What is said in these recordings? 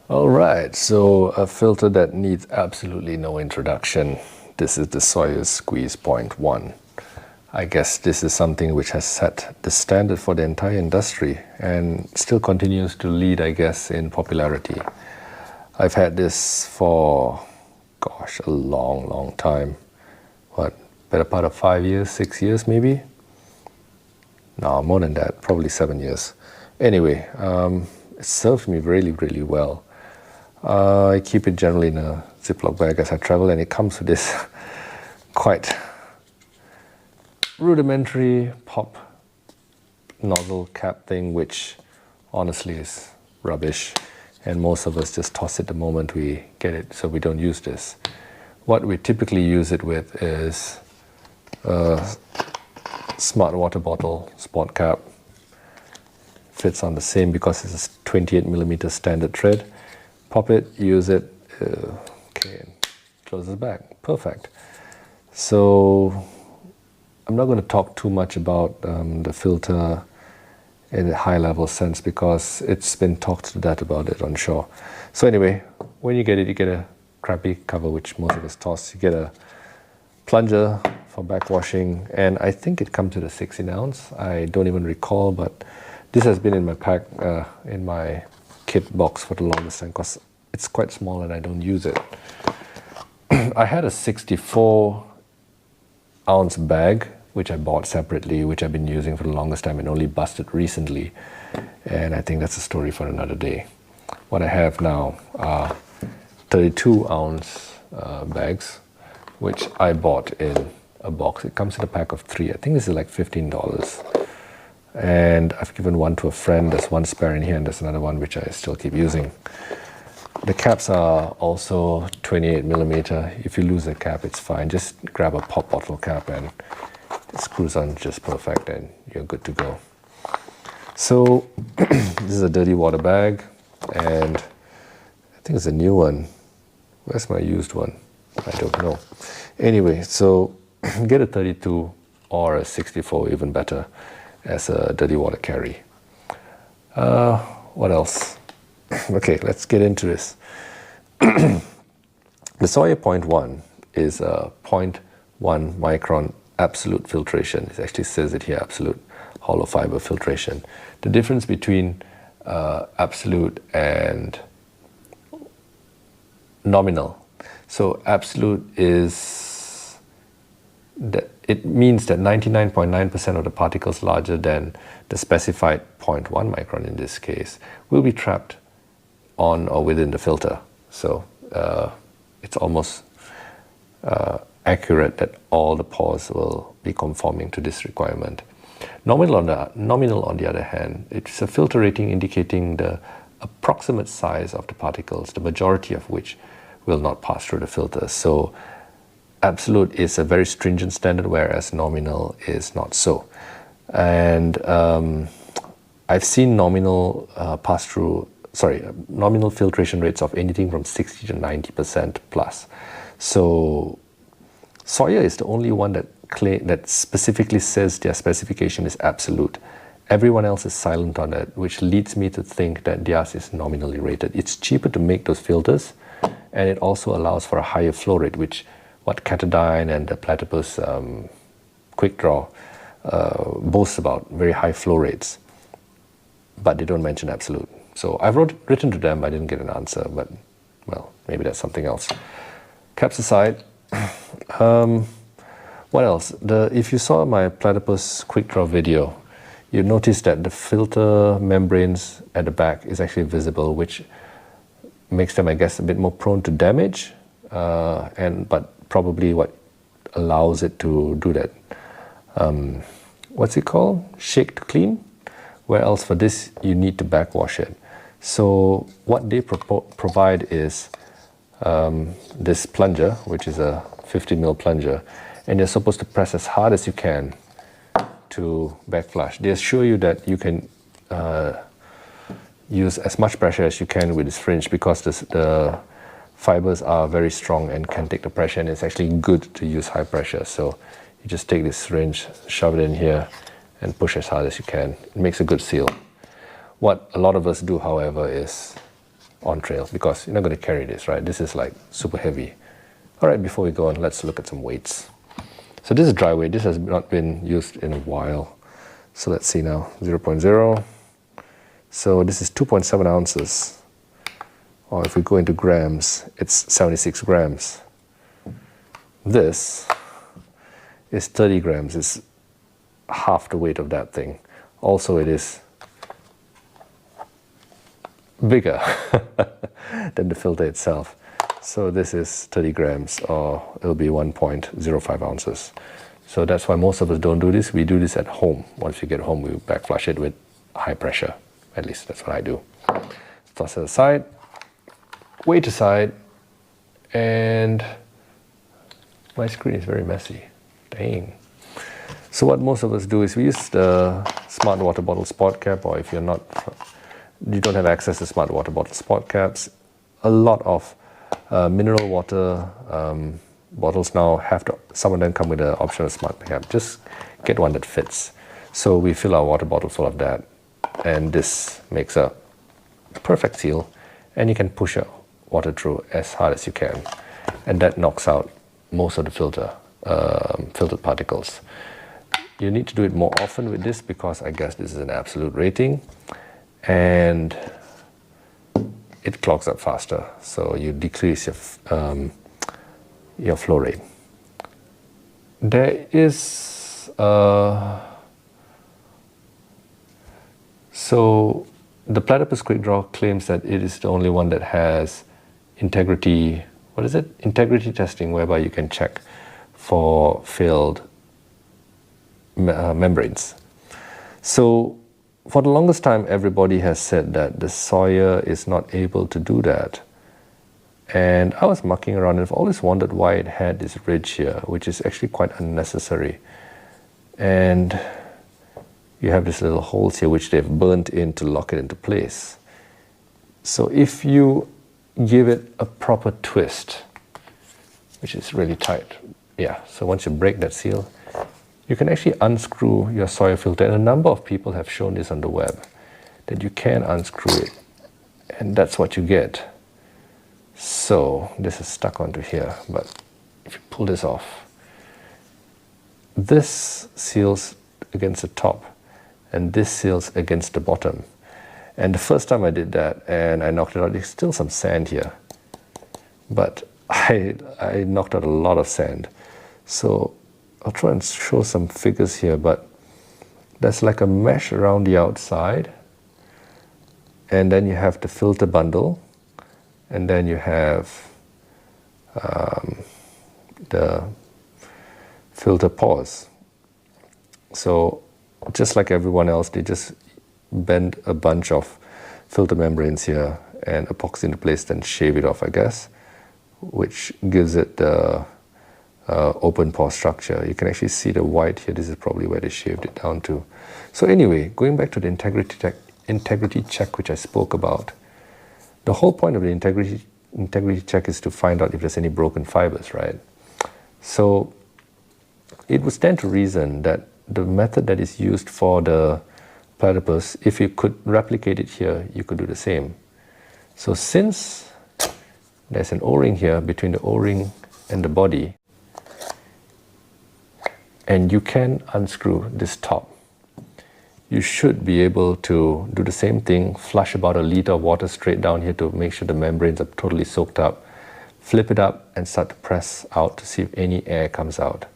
Alright, so a filter that needs absolutely no introduction. This is the Sawyer Squeeze PointOne. I guess this is something which has set the standard for the entire industry and still continues to lead, I guess, in popularity. I've had this for, gosh, a long time. What, better part of 5 years, 6 years maybe? No, more than that, probably 7 years. Anyway, it served me really well. I keep it generally in a Ziploc bag as I travel, and it comes with this quite rudimentary pop nozzle cap thing, which honestly is rubbish, and most of us just toss it the moment we get it, so we don't use this. What we typically use it with is a smart water bottle spot cap. Fits on the same because it's a 28mm standard thread. Pop it, use it, okay, and close it back. Perfect. So I'm not going to talk too much about the filter in a high-level sense because it's been talked to death about it, I'm sure. So anyway, when you get it, you get a crappy cover, which most of us toss. You get a plunger for backwashing, and I think it comes with a 16-ounce. I don't even recall, but this has been in my pack, in my kit box for the longest time because it's quite small and I don't use it. I had a 64-ounce bag which I bought separately, which I've been using for the longest time and only busted recently, and I think that's a story for another day. What I have now are 32-ounce bags, which I bought in a box. It comes in a pack of 3. I think this is like $15. And I've given one to a friend. There's one spare in here, and there's another one which I still keep using. The caps are also 28mm. If you lose the cap, it's fine. Just grab a pop bottle cap and it screws on just perfect, and you're good to go. So this is a dirty water bag, and I think it's a new one. Where's my used one? I don't know. Anyway, so get a 32 or a 64, even better, as a dirty water carry. What else? Okay, let's get into this. The Sawyer PointOne is a 0.1 micron absolute filtration. It actually says it here, absolute hollow fiber filtration. The difference between absolute and nominal. So absolute is that it means that 99.9% of the particles larger than the specified 0.1 micron in this case will be trapped on or within the filter. So it's almost accurate that all the pores will be conforming to this requirement. Nominal on the other hand, it's a filter rating indicating the approximate size of the particles, the majority of which will not pass through the filter. So absolute is a very stringent standard, whereas nominal is not so. And I've seen nominal nominal filtration rates of anything from 60 to 90% plus. So Sawyer is the only one that specifically says their specification is absolute. Everyone else is silent on that, which leads me to think that theirs is nominally rated. It's cheaper to make those filters, and it also allows for a higher flow rate, which what Catadine and the Platypus QuickDraw boasts about, very high flow rates, but they don't mention absolute. So I've written to them, I didn't get an answer, but well, maybe that's something else. Caps aside, what else? If you saw my Platypus QuickDraw video, you notice that the filter membranes at the back is actually visible, which makes them, I guess, a bit more prone to damage, but probably what allows it to do that. What's it called? Shake to clean? Where else for this you need to backwash it. So what they provide is this plunger, which is a 50mm plunger, and you're supposed to press as hard as you can to backflush. They assure you that you can use as much pressure as you can with this fringe, because the fibers are very strong and can take the pressure, and it's actually good to use high pressure. So you just take this syringe, shove it in here, and push as hard as you can. It makes a good seal. What a lot of us do, however, is on trail, because you're not going to carry this, right? This is like super heavy. All right, before we go on, let's look at some weights. So this is dry weight. This has not been used in a while. So let's see now, 0.0. So this is 2.7 ounces. Or if we go into grams, it's 76 grams. This is 30 grams. It's half the weight of that thing. Also, it is bigger than the filter itself. So this is 30 grams, or it'll be 1.05 ounces. So that's why most of us don't do this. We do this at home. Once we get home, we back flush it with high pressure. At least that's what I do. Toss it aside. Weight aside, and my screen is very messy. Dang. So what most of us do is we use the smart water bottle spot cap, or if you don't have access to smart water bottle spot caps, a lot of mineral water bottles now some of them come with an optional smart cap. Just get one that fits. So we fill our water bottle full of that, and this makes a perfect seal, and you can push it water through as hard as you can, and that knocks out most of the filtered particles. You need to do it more often with this, because I guess this is an absolute rating, and it clogs up faster, so you decrease your flow rate. There is so the Platypus QuickDraw claims that it is the only one that has integrity testing, whereby you can check for failed membranes. So for the longest time, everybody has said that the Sawyer is not able to do that. And I was mucking around, and I've always wondered why it had this ridge here, which is actually quite unnecessary. And you have these little holes here which they've burnt in to lock it into place. So if you give it a proper twist, which is really tight, yeah, so once you break that seal, you can actually unscrew your Sawyer filter. And a number of people have shown this on the web, that you can unscrew it, and that's what you get. So this is stuck onto here, but if you pull this off, this seals against the top, and this seals against the bottom. And the first time I did that and I knocked it out, there's still some sand here, but I knocked out a lot of sand. So I'll try and show some figures here, but there's like a mesh around the outside, and then you have the filter bundle, and then you have the filter pores. So just like everyone else, they just bend a bunch of filter membranes here and epoxy into place, then shave it off, I guess, which gives it the open pore structure. You can actually see the white here. This is probably where they shaved it down to. So anyway, going back to the integrity check which I spoke about, the whole point of the integrity check is to find out if there's any broken fibers, right? So it would stand to reason that the method that is used for the Platypus, if you could replicate it here, you could do the same. So since there's an O-ring here between the O-ring and the body, and you can unscrew this top, you should be able to do the same thing, flush about 1 liter of water straight down here to make sure the membranes are totally soaked up, flip it up and start to press out to see if any air comes out.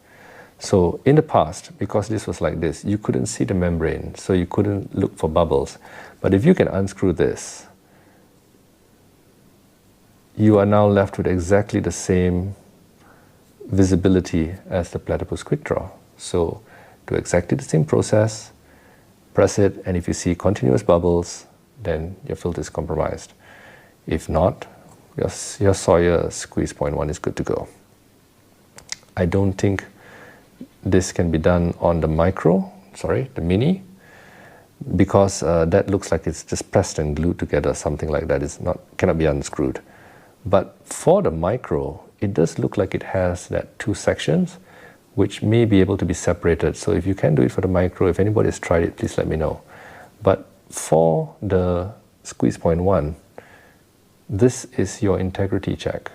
So in the past, because this was like this, you couldn't see the membrane, so you couldn't look for bubbles. But if you can unscrew this, you are now left with exactly the same visibility as the Platypus QuickDraw. So do exactly the same process, press it, and if you see continuous bubbles, then your filter is compromised. If not, your Sawyer squeeze PointOne is good to go. I don't think this can be done on the the mini, because that looks like it's just pressed and glued together, something like that. Cannot be unscrewed. But for the micro, it does look like it has that 2 sections, which may be able to be separated. So if you can do it for the micro, if anybody has tried it, please let me know. But for the squeeze PointOne, this is your integrity check,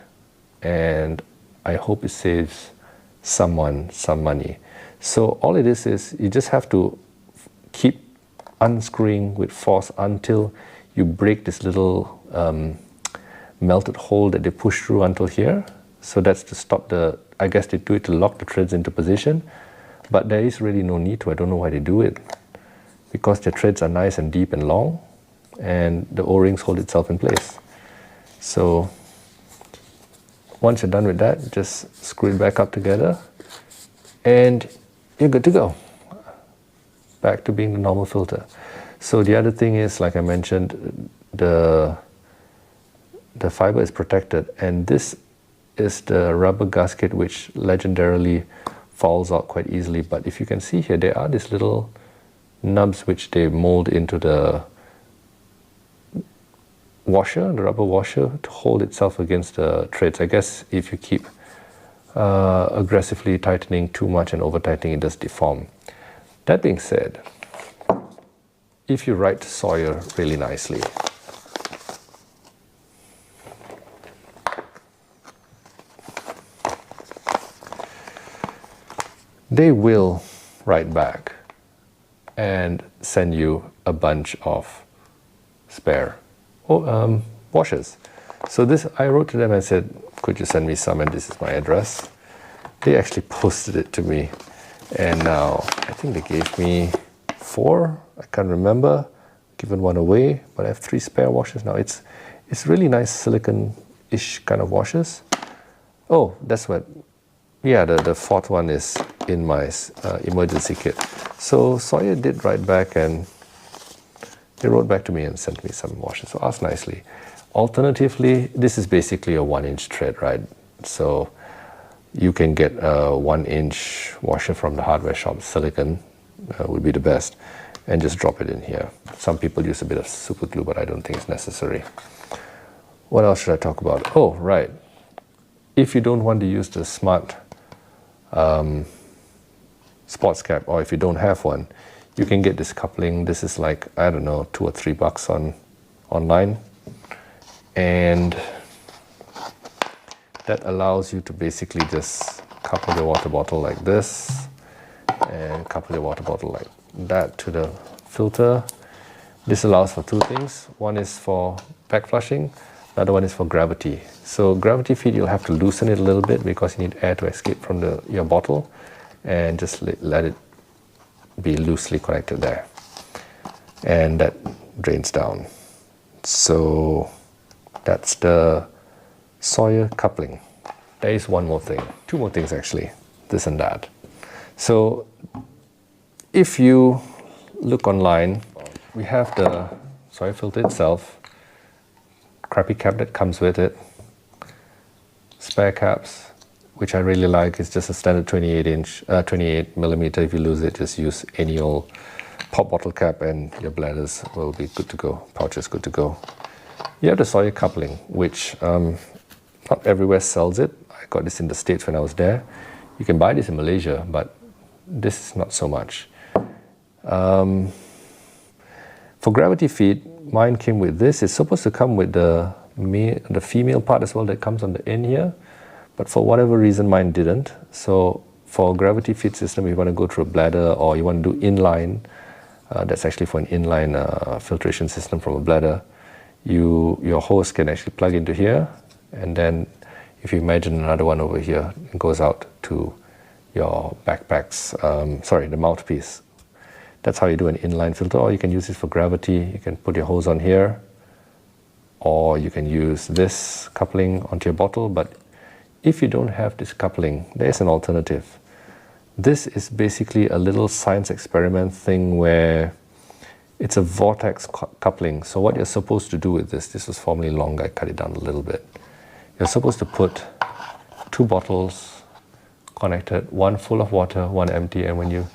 and I hope it saves someone some money. So all it is you just have to keep unscrewing with force until you break this little melted hole that they push through until here. So that's to stop the, I guess they do it to lock the threads into position, but there is really no need to. I don't know why they do it, because the threads are nice and deep and long, and the O-rings hold itself in place. So once you're done with that, just screw it back up together and you're good to go. Back to being the normal filter. So the other thing is, like I mentioned, the fiber is protected, and this is the rubber gasket which legendarily falls out quite easily. But if you can see here, there are these little nubs which they mold into the washer, the rubber washer, to hold itself against the threads. I guess if you keep aggressively tightening too much and over tightening, it does deform. That being said, if you write Sawyer really nicely, they will write back and send you a bunch of spare washers. So this, I wrote to them and said, could you send me some, and this is my address. They actually posted it to me, and now I think they gave me 4, I can't remember, given one away, but I have 3 spare washers now. It's really nice silicone-ish kind of washers. Oh, that's what, yeah, the 4th one is in my emergency kit. So Sawyer did write back, and they wrote back to me and sent me some washers, so asked nicely. Alternatively, this is basically a 1-inch thread, right? So you can get a 1-inch washer from the hardware shop. Silicone would be the best, and just drop it in here. Some people use a bit of super glue, but I don't think it's necessary. What else should I talk about? Oh, right. If you don't want to use the smart sports cap, or if you don't have one, you can get this coupling. This is like, I don't know, $2 or $3 online, and that allows you to basically just couple your water bottle like this, and couple your water bottle like that to the filter. This allows for 2 things. One is for back flushing, another one is for gravity. So gravity feed, you'll have to loosen it a little bit because you need air to escape from your bottle, and just let it be loosely connected there, and that drains down. So that's the Sawyer coupling. There is one more thing, 2 more things actually, this and that. So if you look online, we have the Sawyer filter itself, crappy cap that comes with it, spare caps, which I really like. It's just a standard 28 millimeter. If you lose it, just use any old pop bottle cap and your bladders will be good to go, pouches good to go. You have the Sawyer coupling, which not everywhere sells it. I got this in the States when I was there. You can buy this in Malaysia, but this is not so much. For gravity feed, mine came with this. It's supposed to come with the female part as well that comes on the end here, but for whatever reason mine didn't. So for gravity feed system, you want to go through a bladder, or you want to do inline, that's actually for an inline filtration system from a bladder. Your hose can actually plug into here, and then if you imagine another one over here, it goes out to your backpacks, the mouthpiece. That's how you do an inline filter, or you can use it for gravity. You can put your hose on here, or you can use this coupling onto your bottle. But if you don't have this coupling, there's an alternative. This is basically a little science experiment thing where it's a vortex coupling. So what you're supposed to do with this was formerly long, I cut it down a little bit. You're supposed to put 2 bottles connected, one full of water, one empty, and when you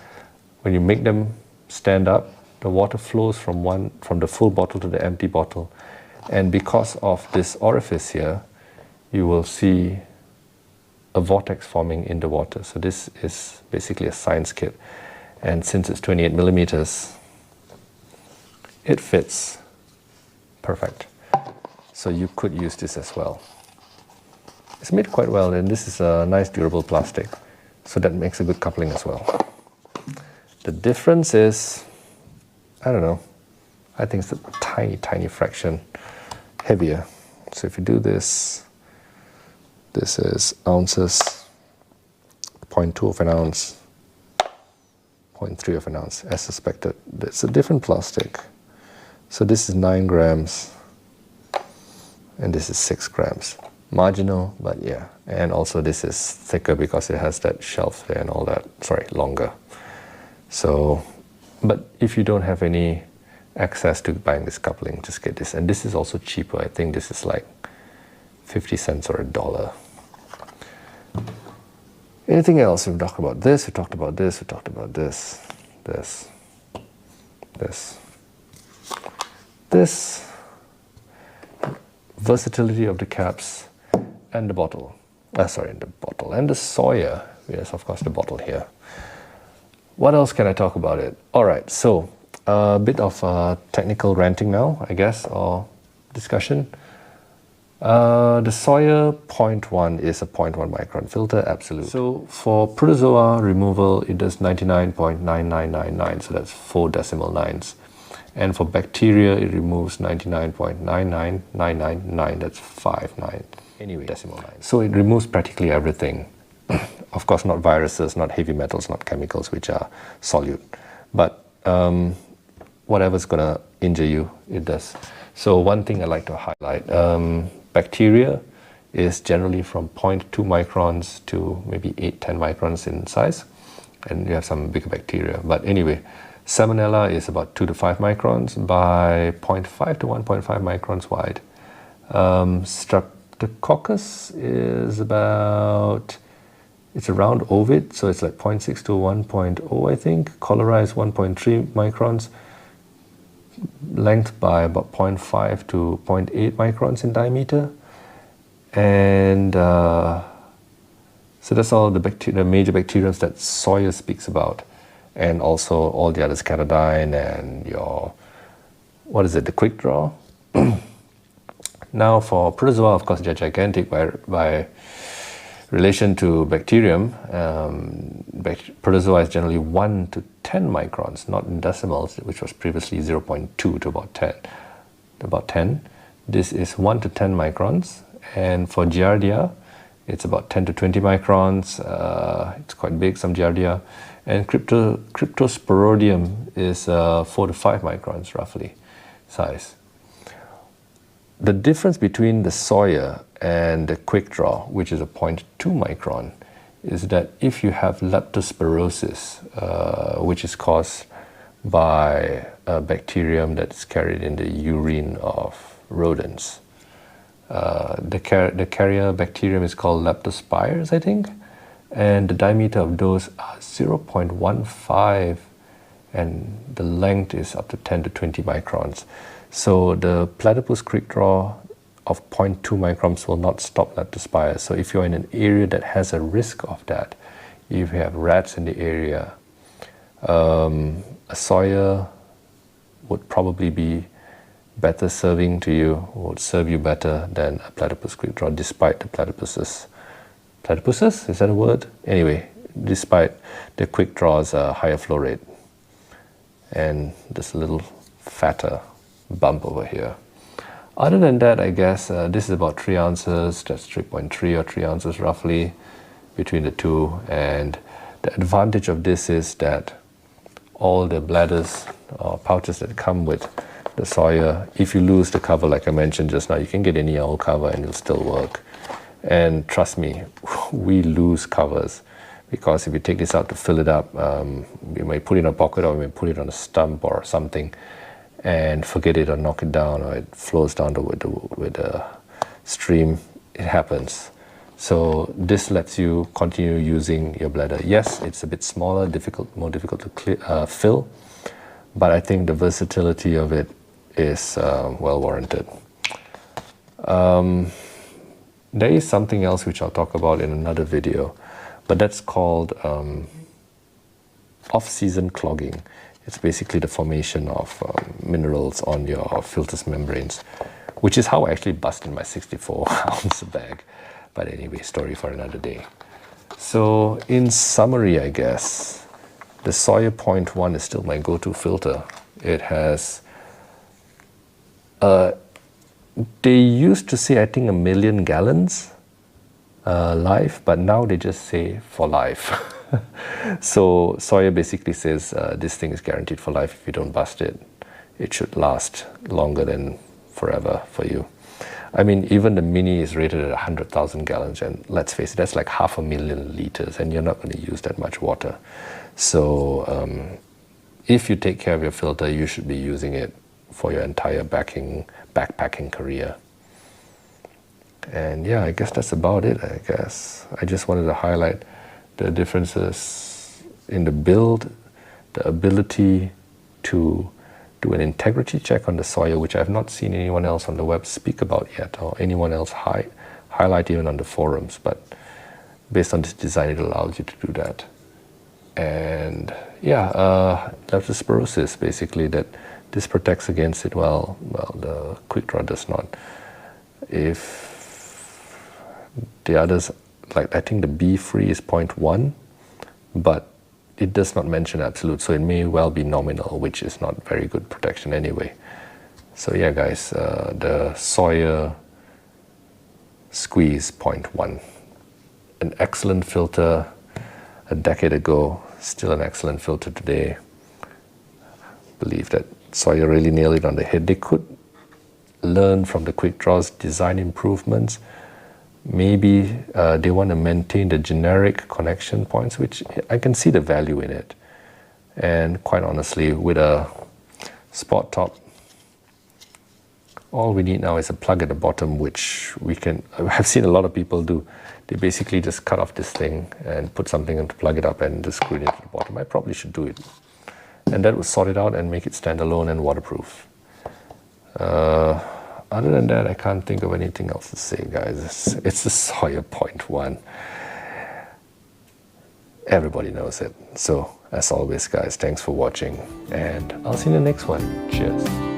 make them stand up, the water flows from the full bottle to the empty bottle. And because of this orifice here, you will see a vortex forming in the water. So this is basically a science kit. And since it's 28 millimeters, it fits perfect. So you could use this as well. It's made quite well, and this is a nice durable plastic. So that makes a good coupling as well. The difference is, I don't know, I think it's a tiny, tiny fraction heavier. So if you do this, this is ounces, 0.2 of an ounce, 0.3 of an ounce, as suspected. It's a different plastic. So this is 9 grams, and this is 6 grams. Marginal, but yeah. And also this is thicker because it has that shelf there and all that. Sorry, longer. So, but if you don't have any access to buying this coupling, just get this. And this is also cheaper. I think this is like 50 cents or $1. Anything else? We've talked about this, we talked about this, we talked about this, this, versatility of the caps and the bottle. And the Sawyer. Yes, of course, the bottle here. What else can I talk about it? All right, so a bit of technical ranting now, I guess, or discussion. The Sawyer PointOne is a 0.1 micron filter, absolute. So for protozoa removal, it does 99.9999, so that's 4 decimal nines. And for bacteria, it removes 99.99999, that's 59. Anyway, decimal nines. So it removes practically everything. Of course, not viruses, not heavy metals, not chemicals, which are solute. But whatever's going to injure you, it does. So one thing I like to highlight, bacteria is generally from 0.2 microns to maybe 8-10 microns in size. And you have some bigger bacteria. But anyway, Salmonella is about 2 to 5 microns by 0.5 to 1.5 microns wide. Streptococcus is about, it's around ovid, so it's like 0.6 to 1.0, I think. Cholera is 1.3 microns. Length by about 0.5 to 0.8 microns in diameter. And so that's all the major bacteria that Sawyer speaks about. And also all the others, Catidyne and your, what is it, the QuickDraw. Now for protozoa, of course, they're gigantic by relation to bacterium. Protozoa is generally 1 to 10 microns, not in decimals, which was previously 0.2 to about 10. This is 1 to 10 microns. And for Giardia, it's about 10 to 20 microns. It's quite big, some Giardia. And Cryptosporidium is 4 to 5 microns, roughly, size. The difference between the Sawyer and the QuickDraw, which is a 0.2 micron, is that if you have leptospirosis, which is caused by a bacterium that's carried in the urine of rodents, the carrier bacterium is called Leptospirosis, I think, and the diameter of those are 0.15, and the length is up to 10 to 20 microns. So the Platypus QuickDraw of 0.2 microns will not stop Leptospirosis. So if you're in an area that has a risk of that, if you have rats in the area, a Sawyer would probably be better serving to you, would serve you better than a Platypus QuickDraw, despite the platypuses. Platypuses? Is that a word? Anyway, despite the QuickDraw's higher flow rate. And this little fatter bump over here. Other than that, I guess this is about 3 ounces, that's 3.3 or 3 ounces roughly between the two. And the advantage of this is that all the bladders or pouches that come with the Sawyer, if you lose the cover, like I mentioned just now, you can get any old cover and it'll still work. And trust me, we lose covers because if you take this out to fill it up, you may put it in a pocket or you may put it on a stump or something and forget it or knock it down, or it flows down with the stream. It happens. So this lets you continue using your bladder. Yes, it's a bit smaller, more difficult to fill, but I think the versatility of it is well warranted. There is something else which I'll talk about in another video, but that's called off-season clogging. It's basically the formation of minerals on your filter's membranes, which is how I actually busted my 64-ounce bag. But anyway, story for another day. So in summary, I guess, the Sawyer PointOne is still my go-to filter. It has, they used to say, I think, 1 million gallons life, but now they just say for life. So Sawyer basically says this thing is guaranteed for life. If you don't bust it, it should last longer than forever for you. I mean, even the mini is rated at 100,000 gallons, and let's face it, that's like 500,000 liters, and you're not going to use that much water. So if you take care of your filter, you should be using it for your entire backpacking career. And yeah, I guess that's about it, I guess. I just wanted to highlight the differences in the build, the ability to do an integrity check on the Sawyer, which I've not seen anyone else on the web speak about yet, or anyone else highlight even on the forums. But based on this design, it allows you to do that. And yeah, Leptospirosis, basically, that this protects against it. Well, the QuickDraw does not. If the others, like I think the B-free is 0.1, but it does not mention absolute, so it may well be nominal, which is not very good protection anyway. So yeah, guys, the Sawyer Squeeze 0.1, an excellent filter a decade ago, still an excellent filter today. Believe that Sawyer really nailed it on the head. They could learn from the QuickDraw's design improvements. Maybe they want to maintain the generic connection points, which I can see the value in it. And quite honestly, with a spot top, all we need now is a plug at the bottom, which I've seen a lot of people do. They basically just cut off this thing and put something in to plug it up and just screw it into the bottom. I probably should do it. And that would sort it out and make it standalone and waterproof. Other than that, I can't think of anything else to say, guys. It's the Sawyer PointOne. Everybody knows it. So, as always, guys, thanks for watching, and I'll see you in the next one. Cheers.